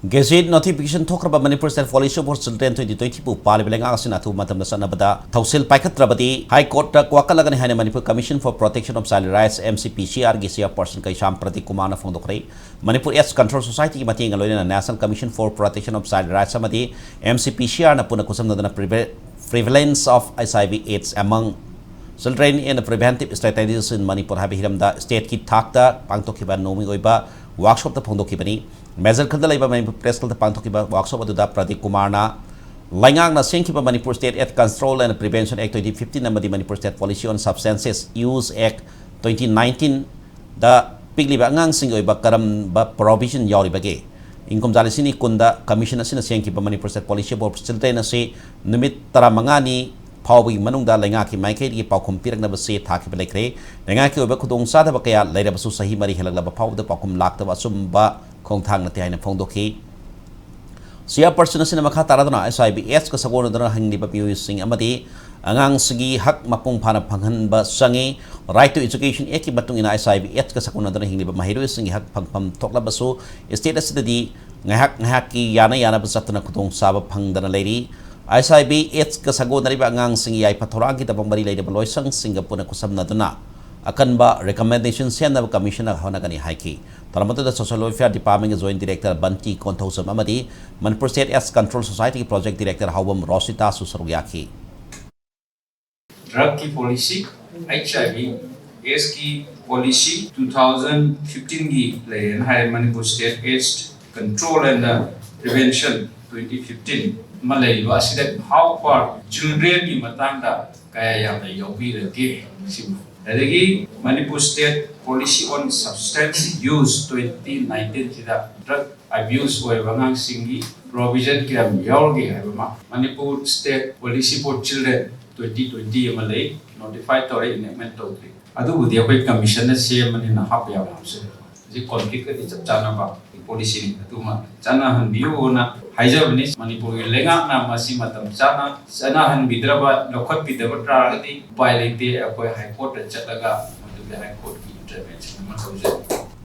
Gazette notification thokraba Manipur State Policy for Children 2020 Parliament Asin Atu Matam Sanabada Tausil Paikatrabadi High Court Kwakalagan Hana Manipur Commission for Protection of Child Rights MCPCR Gisia person Kaisham Prati Kumana Fondokre Manipur S Control Society Mating Aloina National Commission for Protection of Child Rights Samadi MCPCR Napuna Kusam prevalence of HIV AIDS among children in the preventive strategies in Manipur Habihiramda State Kit Takta Pangtokiba Nomi Oiba workshop the Pondokibani Measure Kandalaiba Manipur Press the Pangtokiba workshop to the Prati Kumarna Langang na Senkiba Manipur State Act Control and Prevention Act 2015 and the Manipur State Policy on Substances Use Act 2019 the Pigliba Angang Singoiba Karam provision Yoribage Income Jalisini Kunda Commission Sina Senkiba Manipur State Policy Board Children say Numit Taramangani Pawi Manungda Langaki Maiki Paukum Pirana Se Taki Belekre, Langaki Obakudong Sada Bakaya, later Basu Sahi Mari Helaba Pau the Pakum Lakta Sumba Kongtang Natiana Pondoki. Sia person in Makataradana, SIBS Kasagona Hangi Babu Sing Amadi, Angang Sigi Hak Mapung Pana Pangan Sangi, Right to Education Eki Batung in SIBS Kasakuna Hingi Mahiru Sing Hak Pam Toklabasu, Estate City, Nahaki Yana Yana Basatana Kutong Saba Pangdana Lady. ISIB AIDS kasago na riba ngang singi ay patorang kita pambari lay debaloy sang Singapore na kusam na duna akan ba recommendation siya na commissioner haw na gani haiki taramato da social welfare department joint director Banti Konthosam amadi Manipur State AIDS Control Society project director Hawam Rosita Susarugyaki drug की policy HIV AIDS की policy 2015 की लेन है Manipur State AIDS Control and Prevention 2015 Malay was that how far children in Matanga Kaya Yobi the gay. Again, Manipur State Policy on Substance Use 2019 drug abuse or Wangang Singi provision Kiram Yorgi Manipur State Policy for Children 2020 Malay notified to enactment totally. Adu would the commissioner say man in a happy house. The conflict is a Chanaba policy to Chanahan Biona. Hijab Manipur lenga na masi matam sana sanahan bidraba lokot bidabatra gati violate ako high court at chalaga matu high court intervention